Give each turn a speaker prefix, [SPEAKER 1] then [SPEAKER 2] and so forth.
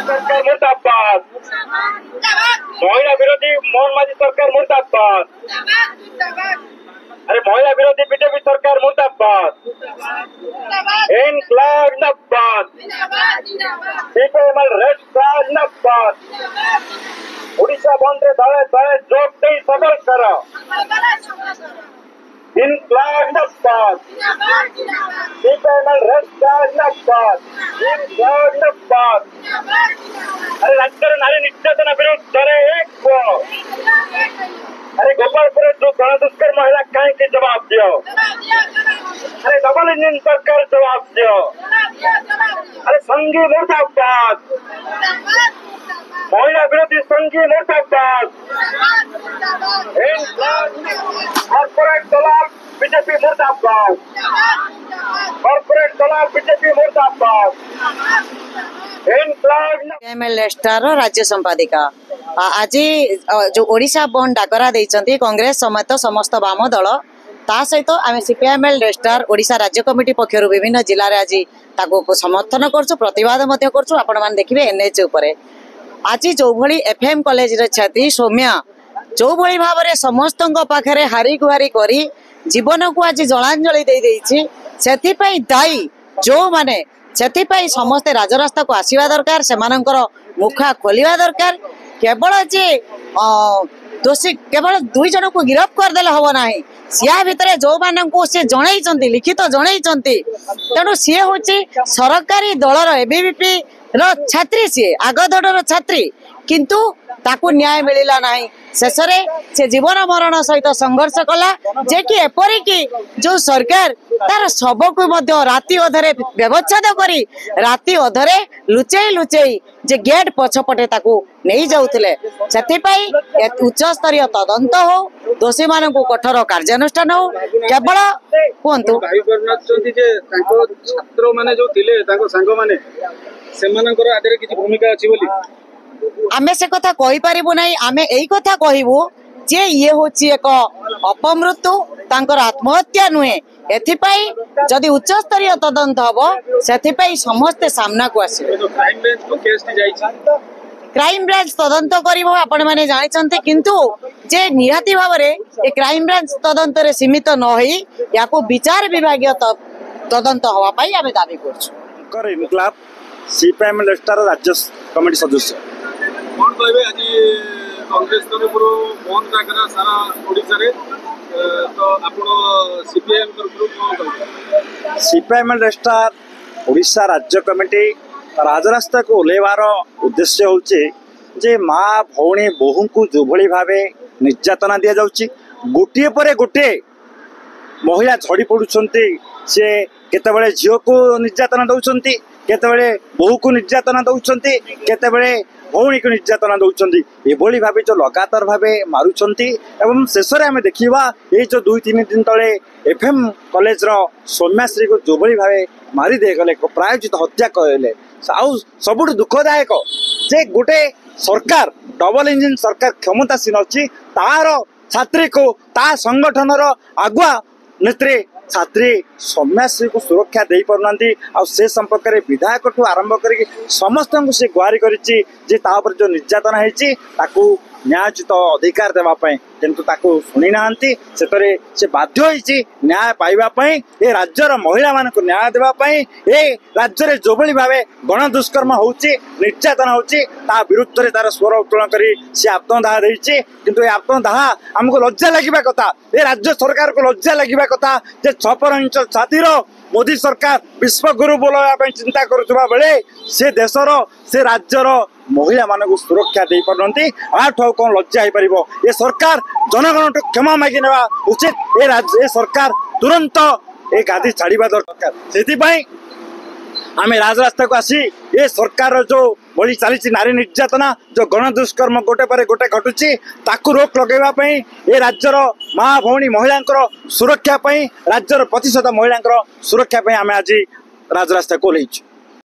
[SPEAKER 1] सरकार मुर्दाबाद, महिला विरोधी मोहन माझी सरकार मुर्दाबाद, अरे महिला विरोधी बीजेपी सरकार मुर्दाबाद, इनकलाब जिंदाबाद, सीपीएमएल रेड स्टार जिंदाबाद, ओडिशा बंद रे दले दले जोग दे सबल कर, इनकलाब जिंदाबाद, सीपीएमएल रेड स्टार जिंदाबाद, इनकलाब जिंदाबाद। अरे राज्य नारी निर्यातना विरुद्ध एक अरे गोपालपुर जो गण दुष्कर्म महिला कहीं जवाब दियो, अरे डबल इंजन सरकार जवाब दियो, अरे संघी मुर्दाबाद, महिला विरोधी संघी मुर्दाबाद, कॉर्पोरेट दलाल बीजेपी मुर्दाबाद, कॉर्पोरेट दलाल बीजेपी मुर्दाबाद।
[SPEAKER 2] स्टार राज्य संपादिका आज जो ओडिशा बंद डाकरा देइचंती कांग्रेस समेत समस्त वाम दल ता सहित आम सीपीएमएल स्टार ओडिशा राज्य कमिटी पक्षर विभिन्न जिले में आज ताको समर्थन करछु, प्रतिवाद मध्य करछु। आपण मान देखिबे एनएच उपरे आज जो भली एफएम कॉलेज रे छात्री सौम्या जो भली भाव रे समस्त पाखरे हारी गुहारी करी जीवन को आज जलांजलि दे देइछि, सेति पई दाई जो माने से समस्ते राजरास्ता को आसवा दरकार, से मुखा खोलिया दरकार। केवल जे दोषी केवल दुई जन को गिरफ्त करदेले हम ना, या भितर जो मानू सी जन लिखित जन तेणु सी हूँ सरकारी दलर एबीवीपी छात्री, सी आगधड़ छात्री, किंतु ताकू न्याय मिलला नहीं। शेष से जीवन मरण सहित संघर्ष कला जे कि एपरिकी जो सरकार तार शब को राति अधरे व्यवच्छेद करी राति अधरे लुचेई लुचेई जे गेट पछपटे ताकू नहीं जाउथिले, सेथिपाई उच्च स्तरीय तदंत हो, दोषी मान को कठोर कार्यानुष्ठान हो। केवल कहतु
[SPEAKER 3] छात्र माने जो थिले ताको संग माने सेमानकर आदरे किछि भूमिका अछि बोली
[SPEAKER 2] आमे से कथा कहि परिबु नै। आमे एई कथा कहिबु जे ये होची एक अपमृत्यु, तांकर आत्महत्या नुहे। एथिपाई जदि उच्च स्तरीय तदंत हबो सेथिपाई समस्त सामना को आसे।
[SPEAKER 3] क्राइम ब्रांच को केस टी जाईछि,
[SPEAKER 2] क्राइम ब्रांच तदंत करिवो आपण माने जानिचंते, किंतु जे निहाती भाव रे ए क्राइम ब्रांच तदंत रे सीमित न होई याको विचार विभागीय तदंत हवा पाई आमे दाबी करछु।
[SPEAKER 4] कर इनकलाब सीपीएमएल स्टार राज्य कमिटी सदस्य
[SPEAKER 3] कौन कहबे आज कांग्रेस तरफ बंद डाकरा सारा ओडिसा रे, तो आपण सीपीएम तरफ कौन कहबे?
[SPEAKER 4] सीपीएमएल स्टार ओडिशा राज्य कमिटी राजरास्ता को ओलेवार उद्देश्य होचे जे माँ भौणी बोहू को जो भली भावे निर्यातना दिया जाउची, गोटे पर गोटे महिला झड़ी पड़ुछंती, से केतेबेले झियो को निर्यातना दउछंती, केतेबेले बोहू को निर्यातना दउछंती, केतेबेले भौणी को निर्यातना दउछंती। एभली भावे जो लगातार भावे मारुछंती एवं शेष में आम देखा ये जो 2-3 दिन तले एफएम कॉलेज रो सौम्याश्री को जो भली भावे मारी दे गले प्रायोजित हत्या कहले आउ सबुठ दुखदायक जे गोटे सरकार डबल इंजिन सरकार क्षमतासीन अच्छी तार छात्री को ता संगठन आगुआ नेत्री छात्री सौम्याश्री को सुरक्षा दे पारना से संपर्क में विधायक ठू आरंभ कर समस्त को सी गुहारी करिछि जे तापर जो निर्यातना है न्यायोचित अधिकार देवाई, किंतु ताको शुणी ना से बाध्य होइछि न्याय पाइबापी ए राज्यर महिला मान को न्याय देवाई। ए राज्य जो भली भावे गण दुष्कर्म होउछि निर्यातना होउछि ता विरुद्ध रे तार स्वर उत्तोलन करी से आत्मदाह देइछि, किंतु ए आत्मदाह हमको लज्जा लागिबा कथा, ए राज्य सरकार को लज्जा लागिबा कथा जे 56 इंच छातीर मोदी सरकार विश्वगुरु बोलवा चिंता करुवा बेले से देशर से राज्यर महिला मान को सुरक्षा दे पारती आठू कौन लज्जा हो पार। ये सरकार जनगण क्षमा मागी नेवा उचित। ए सरकार तुरंत ए गादी छाड़ा दरकार। से आम राजरास्ता को आसी ए सरकार जो भली चली नारी निर्यातना जो गण दुष्कर्म गोटे पर गोटे घटुची ताकू रोक लगेवा पई ए राज्यर माँ भौणी महिला सुरक्षा पई राज्यर प्रतिशत महिला सुरक्षा पई आमे आज राजरास्ता को लेइछु।